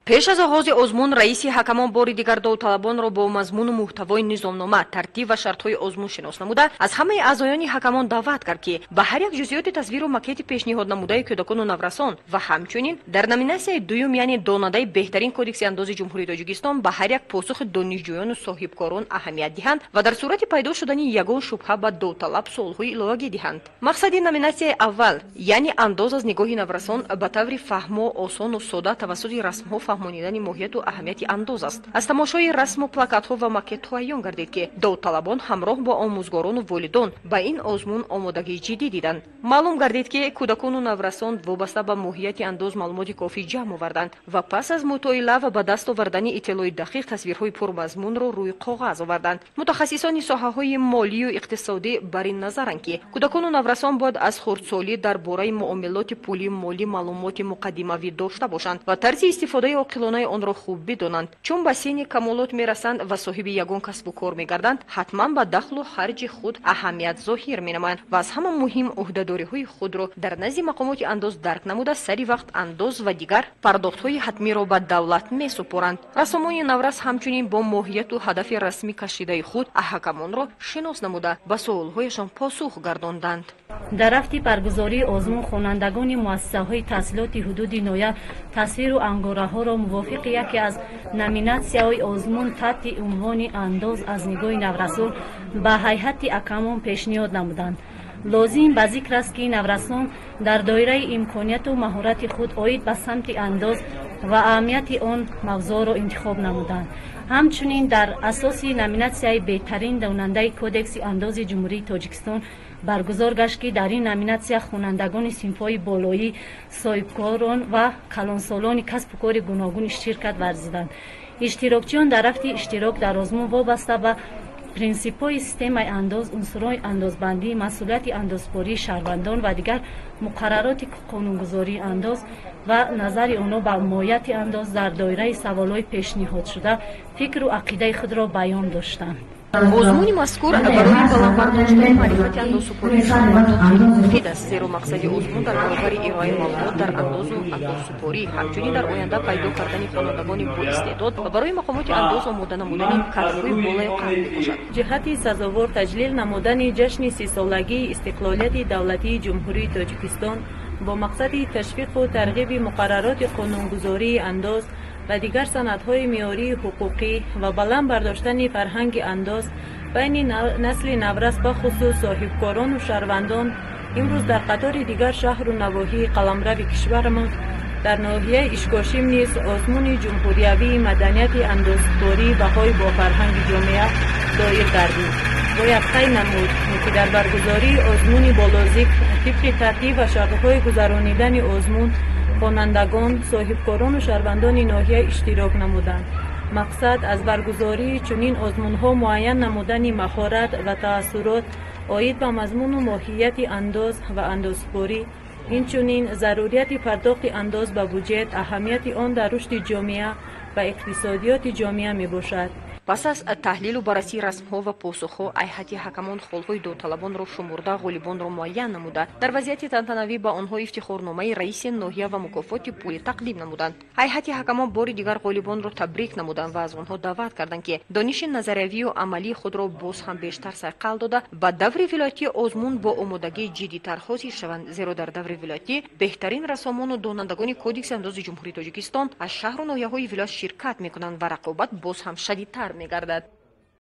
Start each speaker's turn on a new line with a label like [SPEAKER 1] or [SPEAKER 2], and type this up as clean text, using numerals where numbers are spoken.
[SPEAKER 1] پیش از آغاز آزمون رئیس حکمان بار دیگر داوطلبان را با مضمون و محتوای نظامنامه، ترتیب و شرط‌های آزمون شناس نموده از همه اعضایان حکمان دعوت کرد که به هر یک جزئیات تصویر و ماکت پیشنهاد نموده کودکان و نورسان و همچنین در نامیناسیون دوم یعنی داننده بهترین کدکس انداز جمهوری تاجیکستان به هر یک پاسخ دانشجویان و صاحبکاران اهمیت دهند و در صورت پیدا شدن یگان شبهه به داوطلب سوال‌های الهه دهند. مقصد نامیناسیون اول یعنی انداز از نگاه نورسان به طور فهم آسان و ساده توسط رسم‌ها فهمانیدن ماهیت و اهمیت انداز است. از تماشای رسم و پلاکت‌ها و ماکت‌ها عیان گردید که داوطلبان همراه با آموزگاران و والدان به این آزمون آمادگی جدی دیدند. معلوم گردید که کودکان و نورسان وابسته به ماهیت انداز معلومات کافی جمع آوردند و پس از مطالعه و به دست آوردن اطلاع دقیق تصویرهای پرمضمون را روی کاغذ آوردند. متخصصان ساحه‌های مالی و اقتصادی بر این نظرند که کودکان و نورسان باید از خردسالی درباره معاملات پولی مالی معلومات مقدمه‌ای داشته باشند و طرز استفاده عاقلانه آن را خوب بدانند. چون به سن کمالات میرسند و صاحب یگان کسب و کار میگردند حتما به دخل و خرج خود اهمیت ظاهر مینمایند و از همه مهم عهده‌داری‌های خود را در نزد مقامات انداز درک نموده سری وقت انداز و دیگر پرداخت‌های حتمی را به دولت میسپارند. رسامان نورس همچنین با ماهیت و هدف رسمی کشیده خود حکمان را شناس نموده به سوال‌هایشان پاسخ گرداندند.
[SPEAKER 2] در رفت برگزاری آزمون خوانندگان مؤسسه‌های تحصیلات حدود نویه تصویر و انگاره‌ها را موافق یکی از نامیناسیون‌های آزمون تحت عنوان انداز از نگاه نورسان به هیئت حکمان پیشنهاد نمودند. لازم به ذکر است که نورسان در دایره امکانات و مهارت خود عاید به سمت انداز و اهمیت آن موضوع را انتخاب نمودند. همچنین در اساس نامیناسیون بهترین داننده کدکس انداز جمهوری تاجیکستان برگزار گشت که در این نامیناسیون خوانندگان صنف‌های بالایی، صاحبکاران و کلانسالان کسب و کار گوناگون شرکت ورزیدند. اشتراکچیان در رفت اشتراک در آزمون وابسته به پرینسیپ‌های سیستم انداز، عنصرهای اندازبندی، مسئولیت اندازپوری شهروندان و دیگر مقررات قانونگذاری انداز و نظر آنها به ماهیت انداز در دایره سوال‌های پیشنهاد شده فکر و عقیده خود را بیان داشتند.
[SPEAKER 1] آزمون مذکور برای بالا برداشتن معرفت اندازسپاری شهروندان مفید است، زیرا مقصد آزمون در برابر ارائه معلومات در انداز و اندازسپاری همچنین در آینده پیدا کردن خوانندگان با استعداد و برای مقامات انداز آماده نمودن کادرهای بالای قوم میباشد.
[SPEAKER 3] جهت سزاوار تجلیل نمودن جشن 30 سالگی استقلالیت دولتی جمهوری تاجیکستان با مقصد تشویق و ترغیب مقررات قانونگذاری انداز و دیگر سندهای معیاری حقوقی و بلند برداشتن فرهنگ انداز بین نسل نورس به خصوص صاحبکاران و شهروندان امروز در قطار دیگر شهر و نواحی قلمرو کشورمان در ناحیه اشکاشیم نیز آزمون جمهوریوی مدنیت اندازسپاری بهای با فرهنگ جامعه دایر گردید. باید طی نمود که در برگزاری آزمون بالاذکر طبق ترتیب و شرط‌های گذرانیدن آزمون خوانندگان، صاحبکاران و شهروندان ناحیه اشتراک نمودند. مقصد از برگزاری چنین آزمون‌ها معین نمودن مهارت و تأثیرات عاید به مضمون و ماهیت انداز و اندازسپاری، اینچنین ضروریت پرداخت انداز به بودجه، اهمیت آن در رشد جامعه و اقتصادیات جامعه میباشد.
[SPEAKER 1] پس از تحلیل و بررسی رسم‌ها و پاسخ‌ها هیئت حکمان خالهای داوطلبان را شمرده غالبان را معین نموده در وضعیت تنتنوی به آنها افتخارنامه رئیس ناحیه و مکافات پولی تقدیم نمودند. هیئت حکمان بار دیگر غالبان را تبریک نمودند و از آنها دعوت کردند که دانش نظریوی و عملی خود را باز هم بیشتر صقل داده به دور ولایتی آزمون با آمادگی جدی‌تر حاضر شوند، زیرا در دور ولایتی بهترین رسامان و دانندگان کدکس انداز جمهوری تاجیکستان از شهر و ناحیه‌های ولایت شرکت می‌کنند و رقابت باز هم شدیدتر می‌گردد.